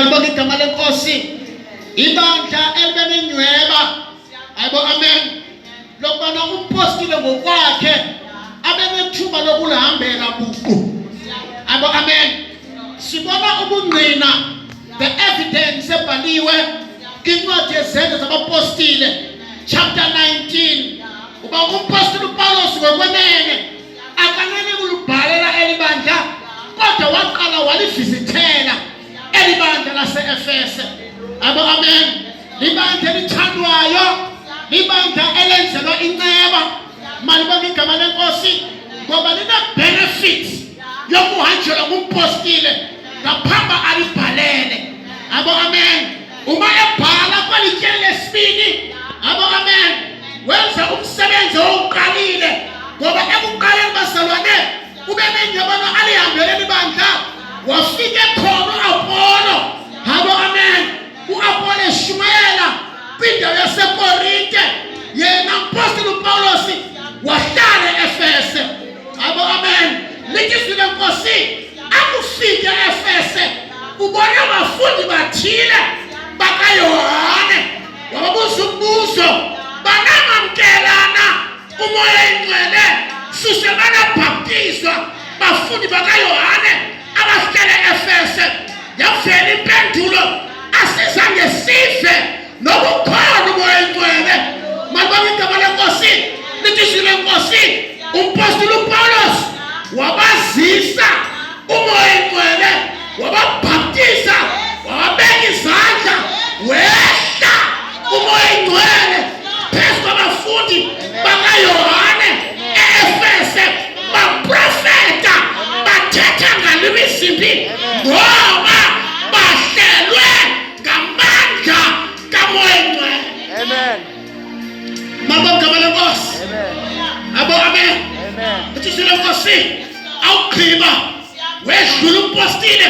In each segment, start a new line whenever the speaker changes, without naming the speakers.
Ngibonga igama lenkosi. Ibandla elibenenyweba. Ayibo amen. Lokubana umpostile ngokwakhe abenethuba lokulihambela buqu. Ayibo amen. Sibona ubungqina the evidence ebhaliwe kwincwadi yezenzo zabapostile chapter 19 uba umpostile uPawulos ngokwenene akanene kulibhalela elibandla kodwa waqala walivizithela elibandla lase-Efese. Abo amen. Libandla elithandwayo, libandla elenzelwa inceba. Malibonga igama lenkosi ngoba line-benefits yokuhanjelwa ngumpostile ngaphamba alibhalele. Abo amen. Uma ebhala kwalityeli lesibini, abo amen, wenza umsebenzi owuqalile ngoba ekuqaleni bazalwane ube nenyabano alihambele libandla wafike khona u-Apolo. Abo amen. U-Apolo eshumayela kwindawo yaseKorinte, yena mpostile uPawulos wahlala e-Efese. Abo amen. Lizwi lenkosi akufika e-Efese ubona abafundi bathile bakaYohane wababuza umbuzo banamamkelana umoya ingcwele susebana baptizwa bafundi bakaYohane abahlala e-Efese. Yavela impendulo asizange sive nokukhona umoya ingcwele. Malibonga igama lenkosi. Lizwi lenkosi umpostile uPawulos wabazisa umoya ingcwele wababhaptiza wababeka izandla wehla umoya ingcwele phezu kwabafundi bakaYohane e-Efese baprofeta bathetha ngalimi izimbi ngoba bahlelwe ngamandla kamoya ingcwele. Amen. Malibonga igama lenkosi. Amen. Abo amen. Lizwi lenkosi awugqiba wedlula umpostile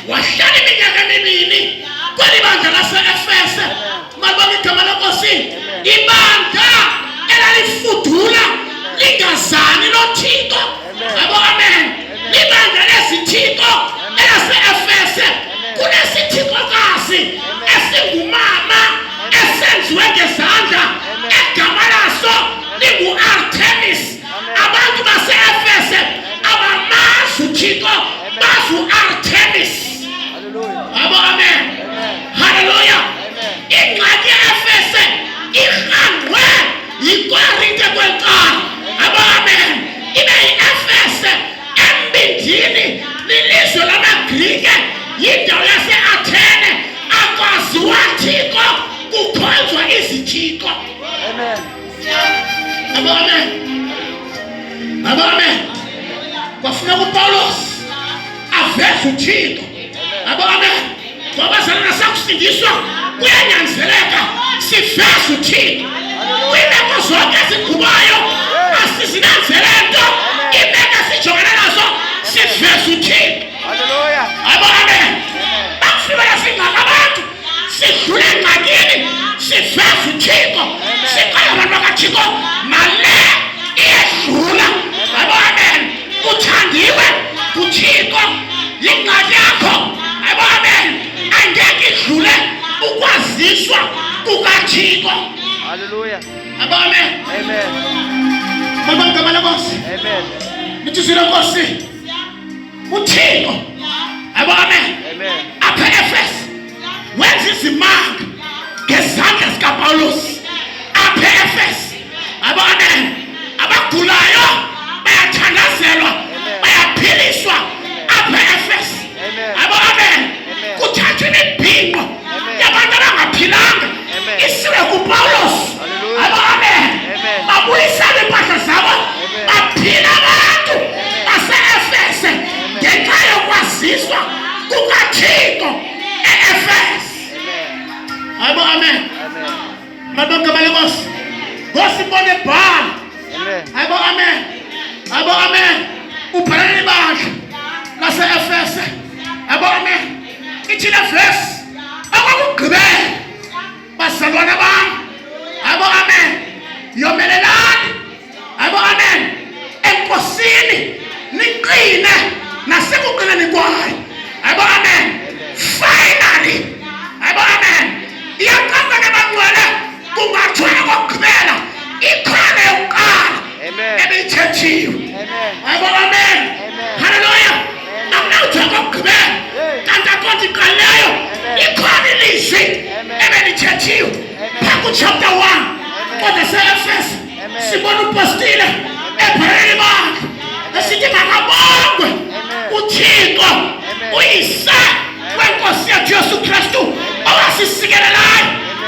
wahlala iminyaka emibini kwelibandla lase-Efese. Malibonga igama lenkosi. Ibandla elalifudula lingazani noThixo. Abo amen. Libandla lesithixo elase-Efese kunesithixokazi esingumama esenziwe ngezandla egama laso lingu-Artemis. Abantu base-Efese abamazi uThixo bazi u-Artemis. Abo amen. Hallelujah. Ingxaki ye-Efese ihanqwe yiKorinte kwenkani. Abo amen. Ibe yi-Efese embindini lilizwe lamaGrike yindawo yase-Athene akwaziwa Thixo kukhonzwa izithixo. Amen. Abo amen. Abo amen. Kwafuneka uPawulos aveze uThixo. Abo amen. Ngoba sana sakusindiswa kuyanyanzeleka siveze uThixo. Kwimeko zonke ezigqubayo asizinanzele nto. Imeko sijongene nazo siveze uThixo. Hallelujah. Abo amen. Bakufika singaka abantu sidlule engxakini siveze uThixo. Siqala abantu bakaThixo nale iyedlula. Abo amen. Uthandiwe kuThixo ingxaki yakho. Abo amen. Angeke idlule ukwaziswa kukaThixo. Hallelujah. Abo amen. Amen. Malibonga igama lenkosi. Amen. Lizwi lenkosi uThixo. Abo amen. Amen. Apha e-Efese wenza izimanga ngezandla zikaPawulos. Apha e-Efese abo amen. Abagulayo bayathandazelwa bayaphiliswa apha e-Efese. Abo amen. Kuthathwa imibhinqo yabantu abangaphilanga isiwe kuPawulos. Abo amen. Babuyisana impahla zabo baphila abantu base-Efese ngenxa yokwaziswa kukaThixo e-Efese. Abo amen. Malibonga igama lenkosi. Ngosibone ebhala. Abo amen. Abo amen. Ubhalele ibandla lase-Efese. Abo amen. Ithi le verse akukugqibela bazalwane bam. Abo amen. Yomelelani. Abo amen. Enkosini niqine nasekuqineni kwayo. Abo amen. Finally nithethiwe. Ayibona amen. Hallelujah. Nawuthaka ukugqibela kanti akonto iqaleyo ikhona ilizwi ebelithethiwe phaa kuchapter 1 kodwa se-Efeso sibona upostile ebhaleni bakhe esithi makabongwe uThixo uyise wenkosi yethu Yesu Kristu owasisikelelayo.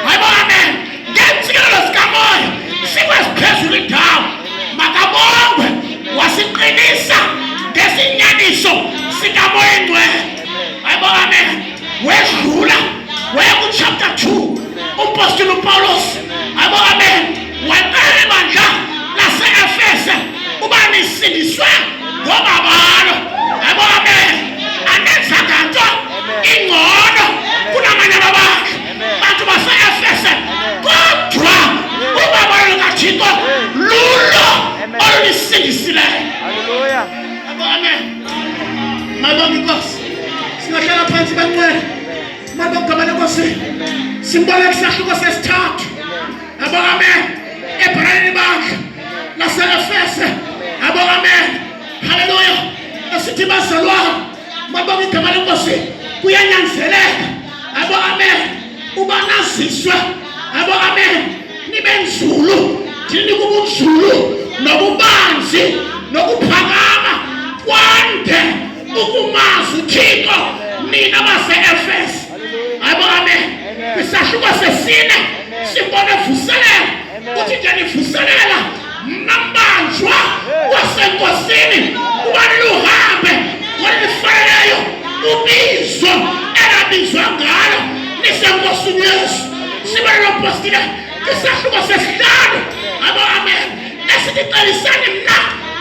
Ayibona amen. Ngentsikelelo zikamoya sikweziphezulu indawo makabongwe wasiqinisa ngesinyaniso sikamoya engcwele. Ayibona amen. Wedlula waya kuchapter 2 umpostile uPawulos ayibona amen waqala ibandla lase-Efeso uba nisindiswe ngobabalo. Ayibona amen. Anenza nto ingcono kunamanye ababakhe bantu base-Efeso kodwa ubabalo lukaThixo lulo olunisindisileyo. Amen. Mabonga inkosi. Singahlala phansi bangcwele. Mabonga kamane nkosi. Simbona kusahluko sesithathu. Abonga amen. Ebhaleni bakhe lase-Efeso. Abonga amen. Hallelujah. Asithi bazalwane. Mabonga igama lenkosi. Kuyanyanzeleka. Abonga amen. Uba naziswe. Abonga amen. Nibe nzulu. Thini kubunzulu nobubanzi nokuphakama kwande ukumazi uThixo nina base-Efeso. Ayibona amen. Kwisahluko sesine sibona vuselelo uthi nje nivuselela mnambanjwa wasenkosini uba niluhambe ngolifaneleyo ubizo elabizwa ngalo nisenkosini Yesu. Sibona lopostile kwisahluko sesihlanu. Ayibona amen. Nesitiqelisani mna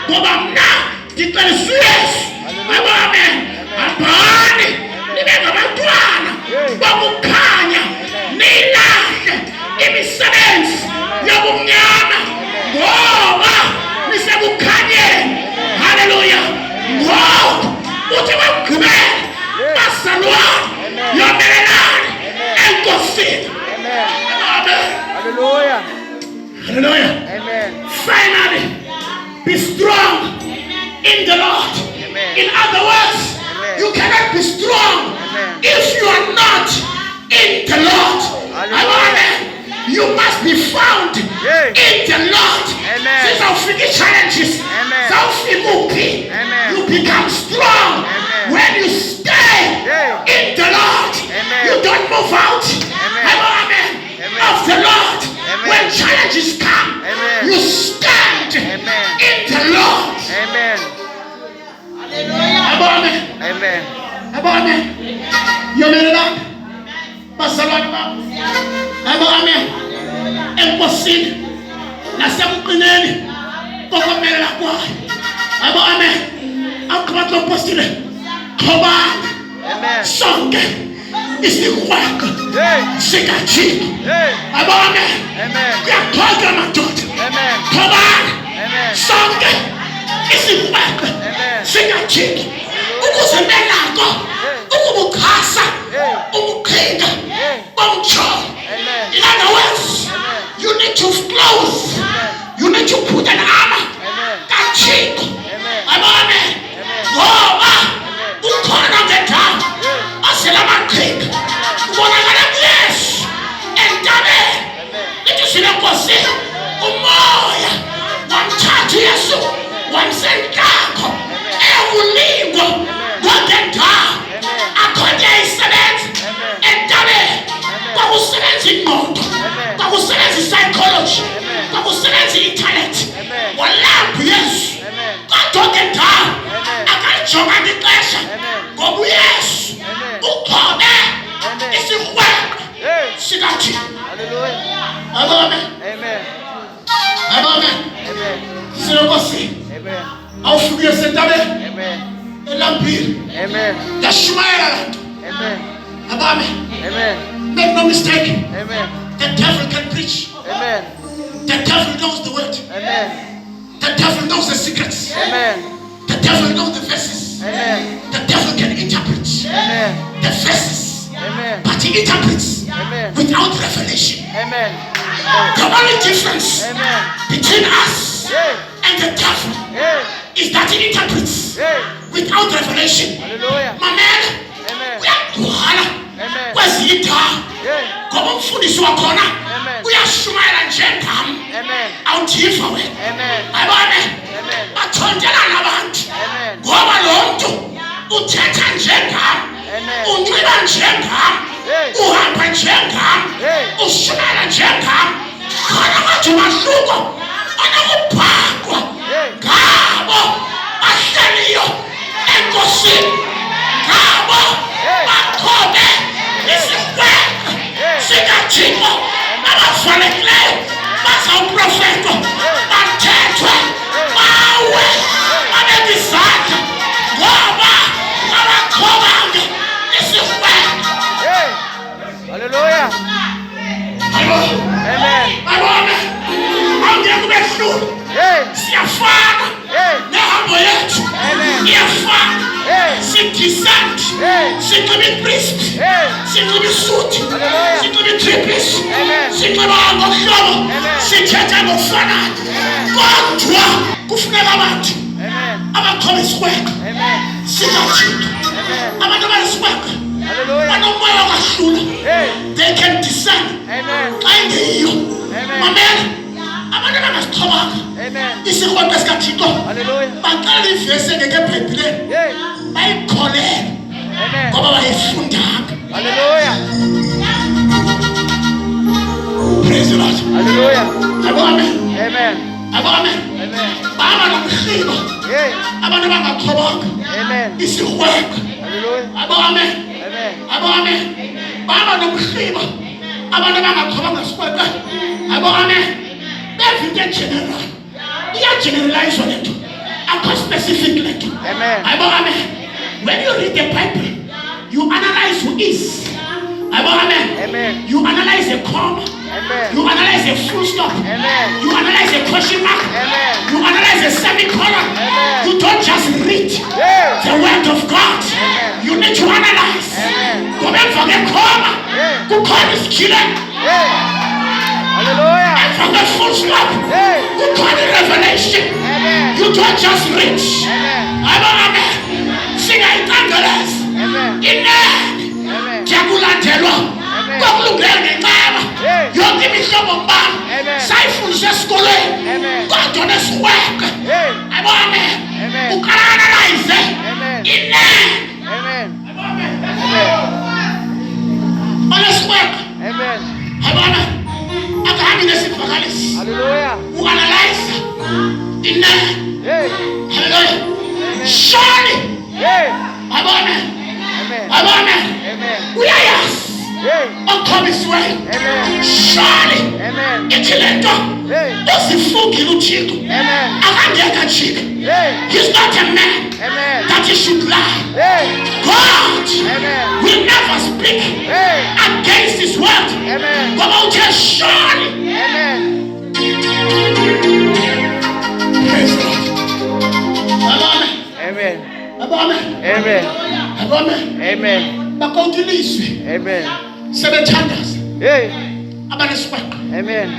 ngoba mna ndiqelisa uYesu. Ayibona amen. Hambani nibe ngabantwana bokukhanya nilahle imisebenzi yobumnyama ngoba nisekukhanyeni. Haleluya. Ngoba uthi bakugqibela bazalwane yomelelane enkosini.
Hallelujah.
Hallelujah.
Amen.
Finally, be strong in the Lord.
Amen.
In other words,
Amen.
you cannot be strong
Amen.
if you are not in the Lord.
Hallelujah.
Amen. You must be found
Yeah.
in the Lord.
Amen.
Since our freaky challenges,
Amen.
Amen. You become strong
Amen.
when you stay
Yeah.
in the Lord.
Amen.
You don't move out.
Amen.
Amen.
Amen.
Of the Lord.
Amen.
When challenges come,
Amen.
you stand
Amen.
in the Lord.
Amen.
Amen.
Amen.
Amen. Yomelela bazalwane bami. Amen. Enkosini nasekuqineni kokumelela kwayo. Amen. Akubantu apostile. Khobanga.
Amen.
Sonke isikwaka
Hey.
sikaThixo.
Hey.
Amen.
Amen.
Kuyakhoza madoda.
Amen.
Khobanga.
Amen.
Sonke isikwaka
Amen.
sikaThixo. Ukuze benako ukubukhasa ukuqhinga bomtsholo.
Amen.
In other words,
Amen.
you need to close. You need to put an armor.
Amen.
kaThixo.
Amen.
Amen. Ngoba ukhona ngethambo aselamaqhinga. Ubonakala kuYesu entabeni. Lithi silenkosi umoya wamthatha uYesu wamsenhlakho ewulingo ngokendawo akhonye isebenzi entabeni. Kwakusebenza ingqondo, kwakusebenza psychology, kwakusebenza internet. Walapha uYesu kodwa ngendawo akalijonga ixesha ngoba uYesu ukhona isihwebo sikaThixo.
Hallelujah.
Amen.
Amen.
Amen.
Amen.
Silenkosi
Amen.
awufikile sentabeni
Amen.
elambile
Amen.
yashumayela la nto.
Amen.
Amen.
Amen.
Make no mistake.
Amen.
The devil can preach.
Amen.
The devil knows the word.
Amen.
The devil knows the secrets.
Amen.
The devil knows the verses.
Amen.
The devil can interpret
Amen.
the verses,
Amen.
but he interprets
Amen.
without revelation.
Amen.
The only difference
Amen.
between us
Yeah.
And the devil is that he interprets without revelation.
Hallelujah.
Mamela.
Amen.
Uyagcwala
Amen.
kwezindawo. Ngoba umfundisi wakhona
Amen.
uyashumayela njengami.
Amen.
Awuthiva wena.
Amen.
Ayibone.
Amen.
Bathontelana abantu.
Amen.
Ngoba lo muntu uthetha njengami.
Amen.
Unxiba njengami. Uhamba njengami. Ushumayela njengami. Khona manje umahluko anokubhakwa ngabo ahleliyo enkosini. Ngabo bakhobe isikweko sikaThixo abavalekileyo bazawuprofetha bathethwe bawe babeke izandla ngoba abakhobanga isikweko.
Hallelujah. Amen.
Ayibone awungeke ube hlula. Siyafana nehambo yethu iyafana. Sidescend sinxiba ipriest sinxiba isuti sinxiba itripisi sinxiba ngokuhlobo sithetha ngokufanayo kodwa kufuneka abantu abakhola isikweko sikaThixo. Abantu abayisikweko banomoya wakahlula. They can discern xa ingeyiyo. Mamela abantu abangasixhobanga isikweko sikaThixo baqala ivesi engeke ebhayibhileni bayikholele ngoba bayifundanga.
Hallelujah.
Praise the Lord.
Hallelujah.
Ayibone.
Amen.
Ayibone.
Amen.
Baba nomhliba abantu abangaxhobanga
Amen.
isikweko.
Hallelujah.
Ayibone.
Amen.
Ayibone. Baba nomhliba abantu abangaxhobanga isikweko. Ayibone. Bevinte general iyageneralizwa lento akho specific lento.
Amen.
Ayibone. When you read the Bible, you analyze who is.
Amen.
You analyze a comma.
Amen.
You analyze a full stop.
Amen.
You analyze a question mark.
Amen.
You analyze a semicolon.
Amen.
You don't just read the word of God.
Amen.
You need to analyze.
Amen.
From a comma, who call is killing.
Hallelujah.
And from the full stop, who call it revelation.
Amen.
You don't just read.
Amen.
Sing it nonetheless.
Amen.
Amen. Jagulandelwa. Kokulungela ngenceba. Yonke imihlobo mbala. Sayifundisa esikolweni. Kodwa nesikweko. Ayibone. Uka-analyze.
Amen.
Onesikweko.
Amen.
Ayibone. Akahambi nesivakalisi.
Hallelujah.
Uka-analyze. Hallelujah. Surely. Ayibone. Ayibone. Uyayazi okhobisiweyo. Surely ithi le nto uzifungile uThixo akangeke ajike. He's not a man that he should lie. God will never speak against his word. Ngoba uthe surely. Praise God.
Amen.
Ayibone.
Amen.
Ayibone.
Amen.
Bakontilizwe
Amen.
sebethandaza
Hey.
abanesikweko.
Amen.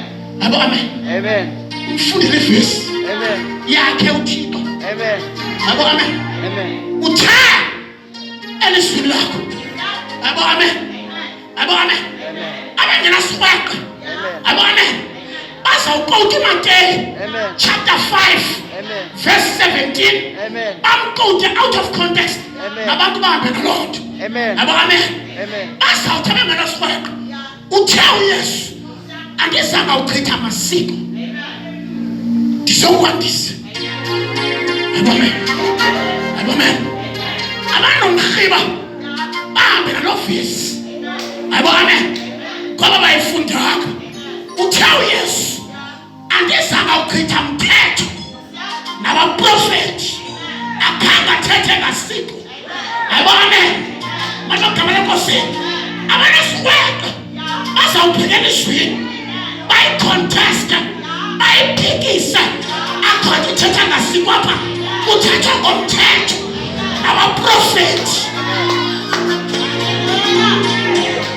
Ayibone.
Amen.
Umfundile ivesi
Amen.
yakhe uThixo.
Amen.
Ayibone.
Amen.
Uthe elizwini lakho. Ayibone. Ayibone. Abangenasikweko. Ayibone. Bazawukota uMateyu chapter 5 verse 17. Bamkode out of context. Nabantu bahambe noLord. Ayibone. Bazawuthi abangenasikweko. Uthe uYesu andizanga uchitha amasiko. Ndizokwandisa. Ayibone. Ayibone. Abanomhliba bahambe noVesi. Ayibone. Ngoba bayifundanga. Uthe uYesu andizanga uchitha mthetho nabaprofethi akanga thethe ngasiko. Ayibone. Manogama lenkosi abanesikweko bazawubhekela izwini bayicontesta bayiphikisa akho uthetha ngasiko apha uthetha ngomthetho nabaprofethi.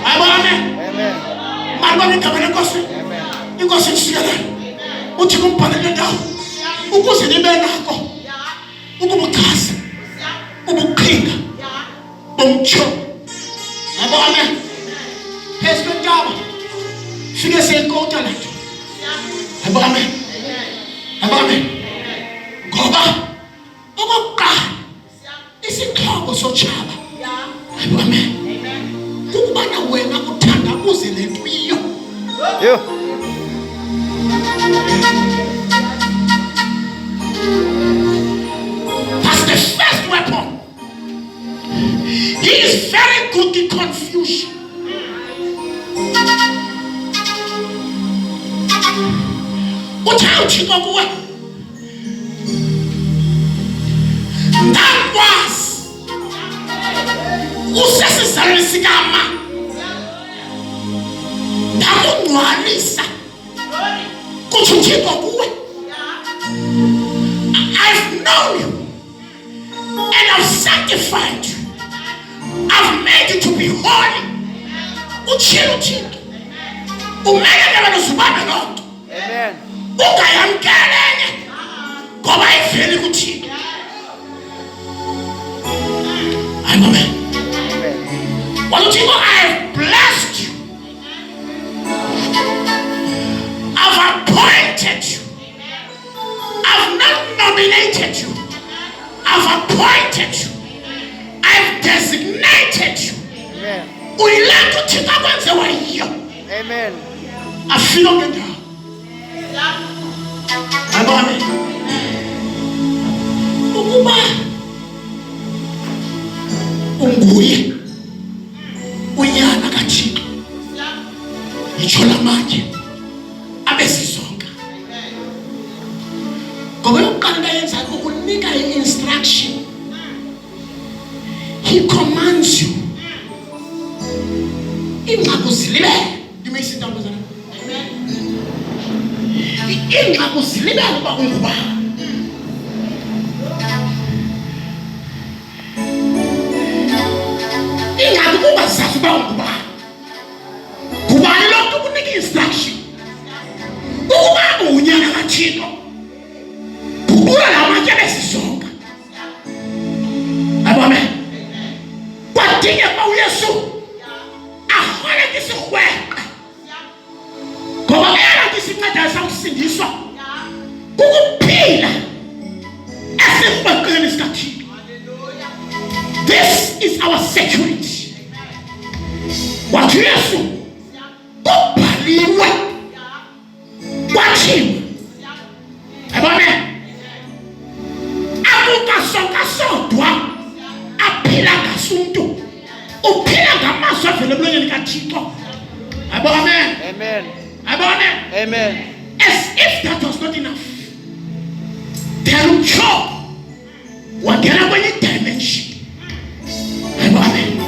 Ayibone. Malibona igama lenkosi. Inkosi isikelele uthi kumbhalele ndawo ukuze nibe nakho ukubuchaza ubukhinga bomtsho. Yabo amen. Phezu kwentaba fike seyikota lethu. Yabo amen. Yabo amen. Ngoba okokuqala isixhobo sotshaba. Yabo amen. Ukubana wena uthandabuze lento iyo. That's the first weapon. He is very good in confusion. Utawuthixo kuwe. Ndakwazi usesizalweni sikama. Ndakungcwalisa kuthi uThixo kuwe. I've known you and I've sanctified you. I've made you to be holy. Utshilo Thixo. Umele nabana zibana lonto.
Amen.
Ungayamkelene ngoba iveli kuThixo. Amen. What Thixo, I have blessed you. I've appointed you. I've not nominated you. I've appointed you. I've designated you.
Amen.
Uyilento Thixo akwenzewa yiyo.
Amen.
Afilo ngendawo. Amen. Ukuba unguye unyana kaThixo. Itsho lamanje abesisonka. Ngoba yokuqala yenza ukunika i-instruction. He commands you. Ingxaki zilibele. Dimeyisi intambo zami. Ingxaki zilibele uba unguba. Ingxaki kungazazi uba unguba. Ngubani lo mntu ukunika i-instruction? Ukuba unyana kaThixo. Bhubula la matye besisonka. Amen. Kwadinge kwa uYesu ahole kisirhweqe. Ngoba yena kisinceda sakusindiswa kukuphila esirhweqeni sikaThixo. This is our security. Wathi uYesu kubhaliwe kwathiwa. Amen. Akukasonka sodwa aphila ngasuntu. Uphila ngamazwi avela emlonyeni kaThixo. Amen.
Amen.
Amen.
Amen.
As if that was not enough.